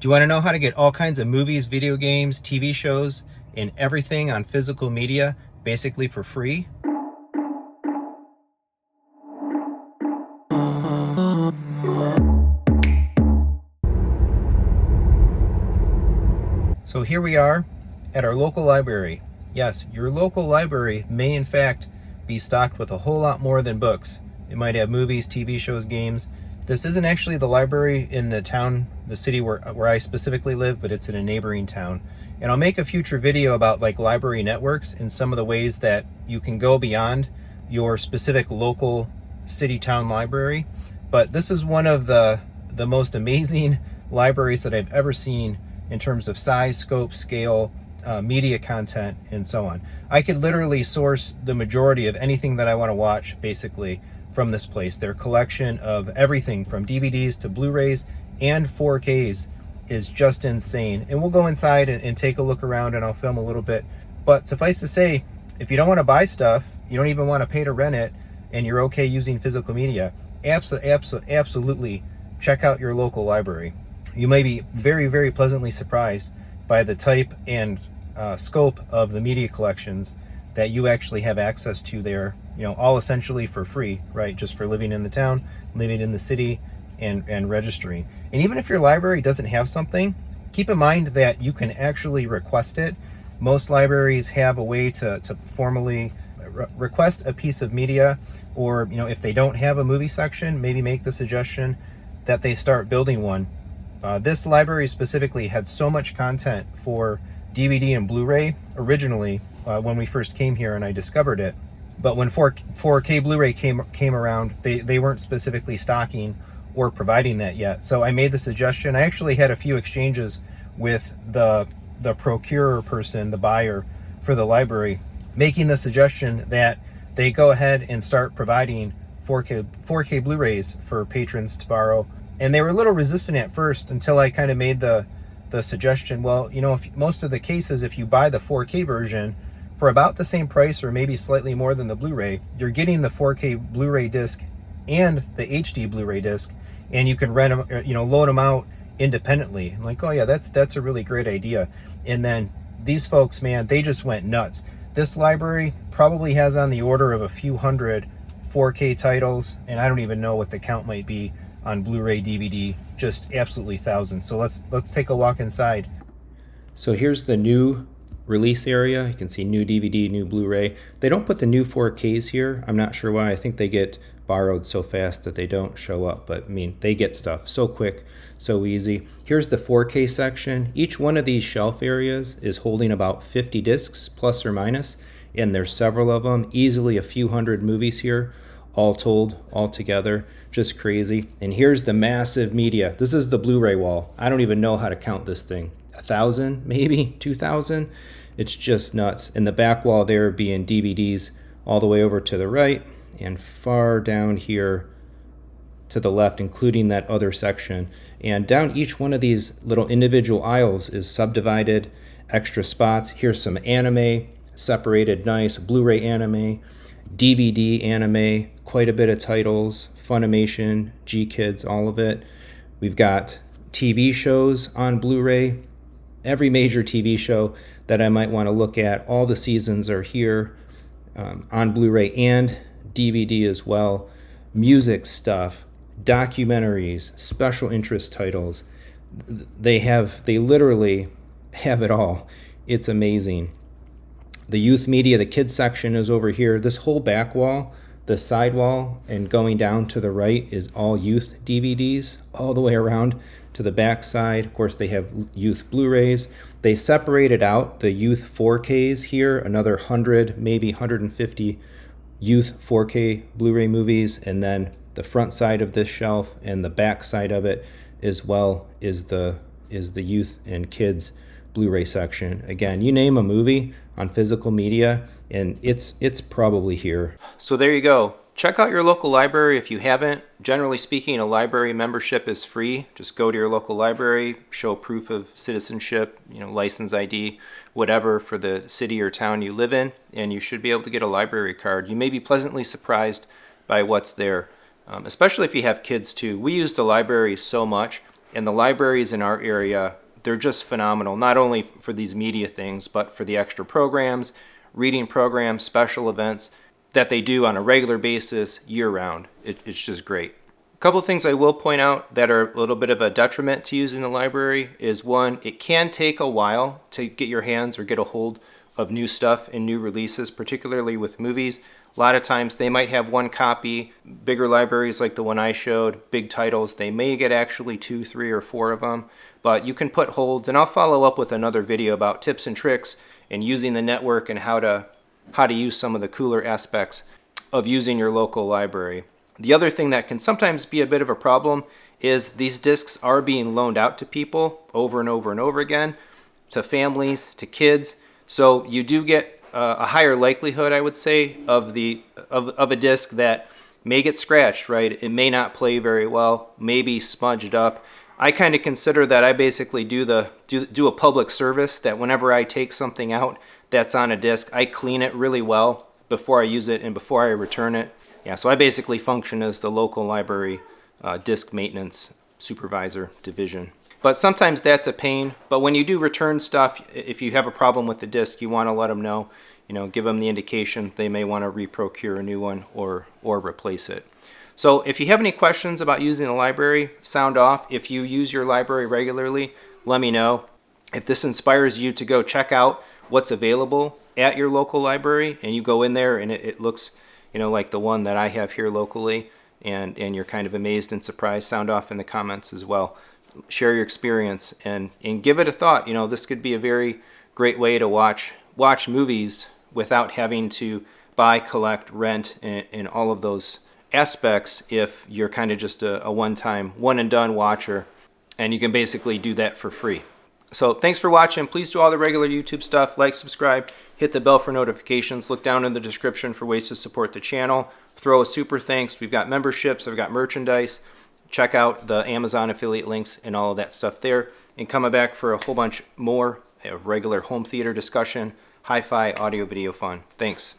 Do you want to know how to get all kinds of movies, video games, TV shows, and everything on physical media basically for free? So here we are at our local library. Yes, your local library may in fact be stocked with a whole lot more than books. It might have movies, TV shows, games. This isn't actually the library in the town, the city where I specifically live, but it's in a neighboring town. And I'll make a future video about like library networks and some of the ways that you can go beyond your specific local city town library. But this is one of the most amazing libraries that I've ever seen in terms of size, scope, scale, media content, and so on. I could literally source the majority of anything that I want to watch basically from this place. Their collection of everything from DVDs to Blu-rays and 4Ks is just insane. And we'll go inside and take a look around, and I'll film a little bit. But suffice to say, if you don't want to buy stuff, you don't even want to pay to rent it, and you're okay using physical media, absolutely check out your local library. You may be very, very pleasantly surprised by the type and scope of the media collections that you actually have access to there, all essentially for free, right? Just for living in the town, living in the city, and registering. And even if your library doesn't have something, keep in mind that you can actually request it. Most libraries have a way to formally request a piece of media, or if they don't have a movie section, maybe make the suggestion that they start building one. This library specifically had so much content for DVD and Blu-ray originally when we first came here and I discovered it. But when 4K Blu-ray came around, they weren't specifically stocking or providing that yet. So I made the suggestion. I actually had a few exchanges with the procurer person, the buyer for the library, making the suggestion that they go ahead and start providing 4K Blu-rays for patrons to borrow. And they were a little resistant at first until I kind of made the suggestion, well, if most of the cases, if you buy the 4K version for about the same price or maybe slightly more than the Blu-ray, you're getting the 4K Blu-ray disc and the HD Blu-ray disc, and you can rent them, load them out independently. I'm like, oh yeah, that's a really great idea. And then these folks, man, they just went nuts. This library probably has on the order of a few hundred 4K titles, and I don't even know what the count might be on Blu-ray, DVD, just absolutely thousands. So let's take a walk inside. So here's the new release area. You can see new DVD, new Blu-ray. They don't put the new 4Ks here. I'm not sure why. I think they get borrowed so fast that they don't show up, but I mean, they get stuff so quick, so easy. Here's the 4K section. Each one of these shelf areas is holding about 50 discs, plus or minus, and there's several of them, easily a few hundred movies here, all told, all together, just crazy. And here's the massive media. This is the Blu-ray wall. I don't even know how to count this thing. 1,000, maybe 2,000. It's just nuts. And the back wall there being DVDs all the way over to the right and far down here to the left, including that other section. And down each one of these little individual aisles is subdivided, extra spots. Here's some anime, separated nice, Blu-ray anime, DVD anime, quite a bit of titles, Funimation, G-Kids, all of it. We've got TV shows on Blu-ray, every major TV show that I might want to look at. All the seasons are here on Blu-ray and DVD as well. Music stuff, documentaries, special interest titles. They literally have it all. It's amazing. The youth media, the kids section is over here. This whole back wall, the side wall, and going down to the right is all youth DVDs, all the way around to the back side. Of course, they have youth Blu-rays. They separated out the youth 4Ks here, another 100, maybe 150 youth 4K Blu-ray movies, and then the front side of this shelf and the back side of it as well is the youth and kids Blu-ray section. Again, you name a movie on physical media and it's probably here. So there you go. Check out your local library if you haven't. Generally speaking, a library membership is free. Just go to your local library, show proof of citizenship, license ID, whatever for the city or town you live in, and you should be able to get a library card. You may be pleasantly surprised by what's there, especially if you have kids too. We use the library so much And the libraries in our area, they're just phenomenal, not only for these media things, but for the extra programs, reading programs, special events that they do on a regular basis year-round. It's just great. A couple of things I will point out that are a little bit of a detriment to using the library is, one, it can take a while to get your hands or get a hold of new stuff and new releases, particularly with movies. A lot of times they might have one copy. Bigger libraries like the one I showed, big titles, they may get actually 2, 3, or 4 of them, but you can put holds, and I'll follow up with another video about tips and tricks and using the network and how to use some of the cooler aspects of using your local library. The other thing that can sometimes be a bit of a problem is these discs are being loaned out to people over and over and over again, to families, to kids. So you do get a higher likelihood, I would say, of a disc that may get scratched, right? It may not play very well, may be smudged up. I kind of consider that I basically do a public service, that whenever I take something out that's on a disc, I clean it really well before I use it and before I return it. Yeah, so I basically function as the local library disc maintenance supervisor division. But sometimes that's a pain. But when you do return stuff, if you have a problem with the disc, you want to let them know. You know, give them the indication they may want to reprocure a new one or replace it. So if you have any questions about using the library, sound off. If you use your library regularly, let me know. If this inspires you to go check out what's available at your local library, and you go in there and it looks, you know, like the one that I have here locally, and you're kind of amazed and surprised, sound off in the comments as well. Share your experience and give it a thought. You know, this could be a very great way to watch movies without having to buy, collect, rent, and all of those aspects if you're kind of just a one-time, one-and-done watcher, and you can basically do that for free. So thanks for watching. Please do all the regular YouTube stuff. Like, subscribe, hit the bell for notifications. Look down in the description for ways to support the channel. Throw a super thanks. We've got memberships. I've got merchandise. Check out the Amazon affiliate links and all of that stuff there. And coming back for a whole bunch more of regular home theater discussion, hi-fi, audio, video fun. Thanks.